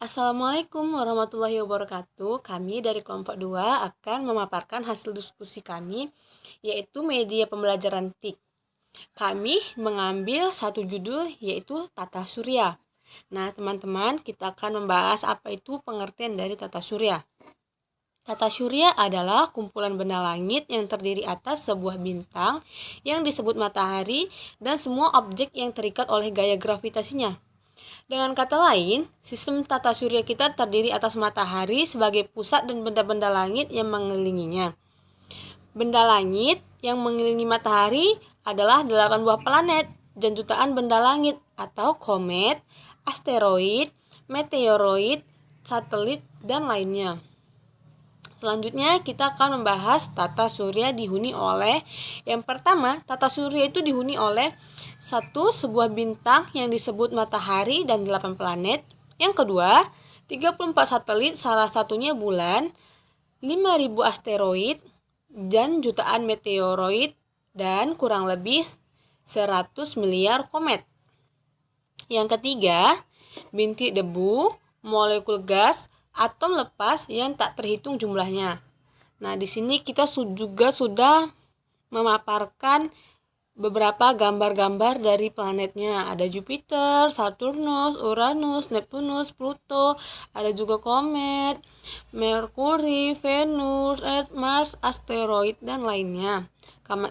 Assalamualaikum warahmatullahi wabarakatuh. Kami dari kelompok 2 akan memaparkan hasil diskusi kami, yaitu media pembelajaran TIK. Kami mengambil satu judul, yaitu tata surya. Nah, teman-teman, kita akan membahas apa itu pengertian dari tata surya. Tata surya adalah kumpulan benda langit yang terdiri atas sebuah bintang yang disebut matahari dan semua objek yang terikat oleh gaya gravitasinya. Dengan kata lain, sistem tata surya kita terdiri atas matahari sebagai pusat dan benda-benda langit yang mengelilinginya. Benda langit yang mengelilingi matahari adalah 8 buah planet dan jutaan benda langit atau komet, asteroid, meteoroid, satelit, dan lainnya. Selanjutnya kita akan membahas tata surya dihuni oleh yang pertama, tata surya itu dihuni oleh sebuah bintang yang disebut matahari dan 8 planet. Yang kedua, 34 satelit, salah satunya bulan, 5.000 asteroid dan jutaan meteoroid dan kurang lebih 100 miliar komet. Yang ketiga, bintik debu, molekul gas, atom lepas yang tak terhitung jumlahnya. Nah, di sini kita juga sudah memaparkan beberapa gambar-gambar dari planetnya. Ada Jupiter, Saturnus, Uranus, Neptunus, Pluto, ada juga komet, Merkuri, Venus, Earth, Mars, asteroid, dan lainnya.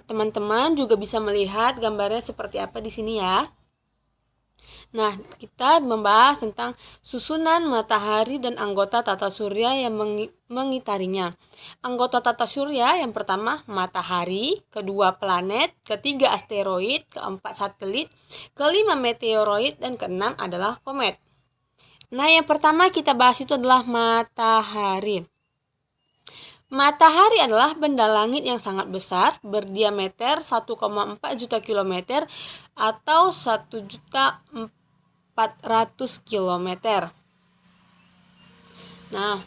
Teman-teman juga bisa melihat gambarnya seperti apa di sini ya. Nah, kita membahas tentang susunan matahari dan anggota tata surya yang mengitarinya. Anggota tata surya yang pertama matahari, kedua planet, ketiga asteroid, keempat satelit, kelima meteoroid, dan keenam adalah komet. Nah, yang pertama kita bahas itu adalah matahari. Matahari adalah benda langit yang sangat besar, berdiameter 1,4 juta kilometer atau 1.400.000 kilometer. Nah,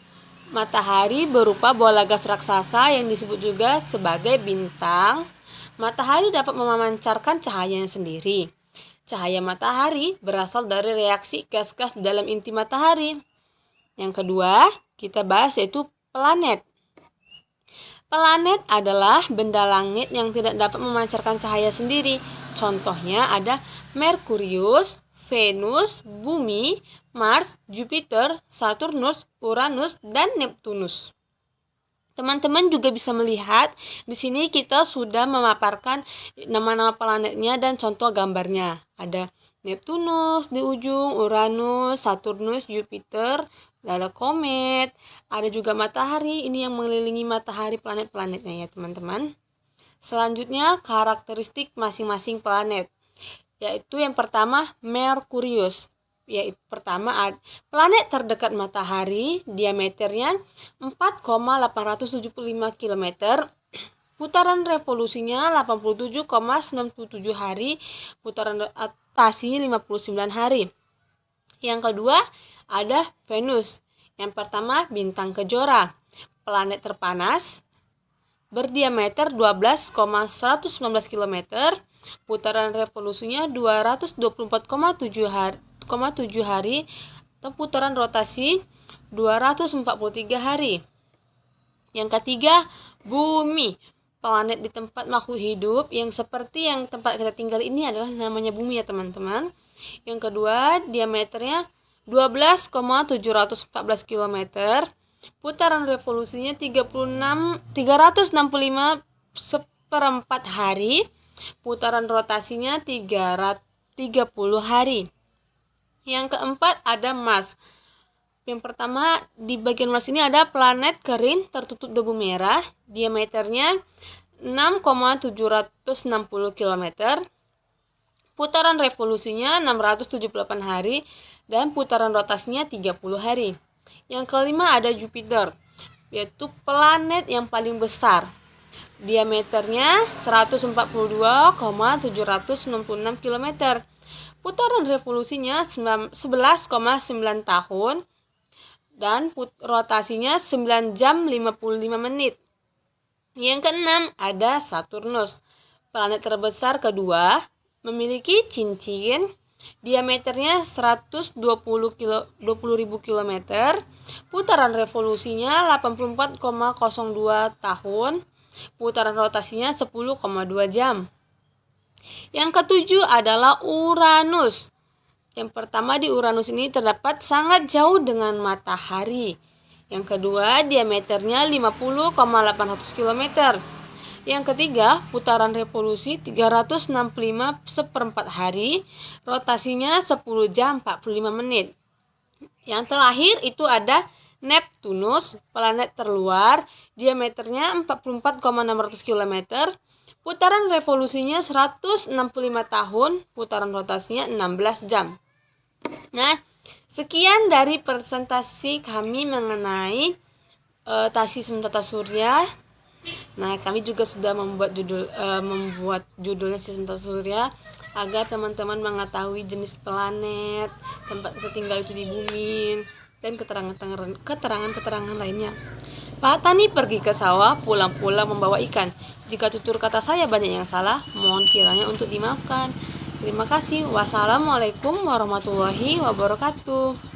matahari berupa bola gas raksasa yang disebut juga sebagai bintang. Matahari dapat memancarkan cahayanya sendiri. Cahaya matahari berasal dari reaksi gas-gas di dalam inti matahari. Yang kedua, kita bahas yaitu planet. Planet adalah benda langit yang tidak dapat memancarkan cahaya sendiri. Contohnya ada Merkurius, Venus, Bumi, Mars, Jupiter, Saturnus, Uranus, dan Neptunus. Teman-teman juga bisa melihat di sini kita sudah memaparkan nama-nama planetnya dan contoh gambarnya. Ada Neptunus di ujung, Uranus, Saturnus, Jupiter, ada komet, ada juga matahari, ini yang mengelilingi matahari planet-planetnya ya teman-teman. Selanjutnya karakteristik masing-masing planet, yaitu yang pertama Merkurius. Yaitu pertama planet terdekat matahari, diameternya 4,875 km, putaran revolusinya 87,97 hari, putaran rotasi 59 hari. Yang kedua ada Venus. Yang pertama bintang kejora, planet terpanas, berdiameter 12,119 km, putaran revolusinya 224,7 hari, atau putaran rotasi 243 hari. Yang ketiga, Bumi. Planet di tempat makhluk hidup yang seperti yang tempat kita tinggal ini adalah namanya Bumi ya teman-teman. Yang kedua, diameternya 12,714 km, putaran revolusinya 365 seperempat hari, putaran rotasinya 30 hari. Yang keempat ada Mars. Yang pertama di bagian Mars ini ada planet kering tertutup debu merah, diameternya 6,760 km, putaran revolusinya 678 hari, dan putaran rotasinya 30 hari. Yang kelima ada Jupiter, yaitu planet yang paling besar. Diameternya 142,796 km. Putaran revolusinya 11,9 tahun dan rotasinya 9 jam 55 menit. Yang keenam ada Saturnus, planet terbesar kedua, memiliki cincin Diameternya 120.000 kilometer. Putaran revolusinya 84,02 tahun. Putaran rotasinya 10,2 jam. Yang ketujuh adalah Uranus. Yang pertama, di Uranus ini terdapat sangat jauh dengan matahari. Yang kedua, diameternya 50,800 km. Yang ketiga, putaran revolusi 365 seperempat hari, rotasinya 10 jam 45 menit. Yang terakhir itu ada Neptunus, planet terluar, diameternya 44,600 km, putaran revolusinya 165 tahun, putaran rotasinya 16 jam. Nah, sekian dari presentasi kami mengenai tasi sistem tata surya. Nah, kami juga sudah membuat judulnya sistem tata surya agar teman-teman mengetahui jenis planet, tempat kita tinggal itu di bumi, dan keterangan lainnya. Pak Tani pergi ke sawah, pulang-pulang membawa ikan. Jika tutur kata saya banyak yang salah, mohon kiranya untuk dimaafkan. Terima kasih. Wassalamualaikum warahmatullahi wabarakatuh.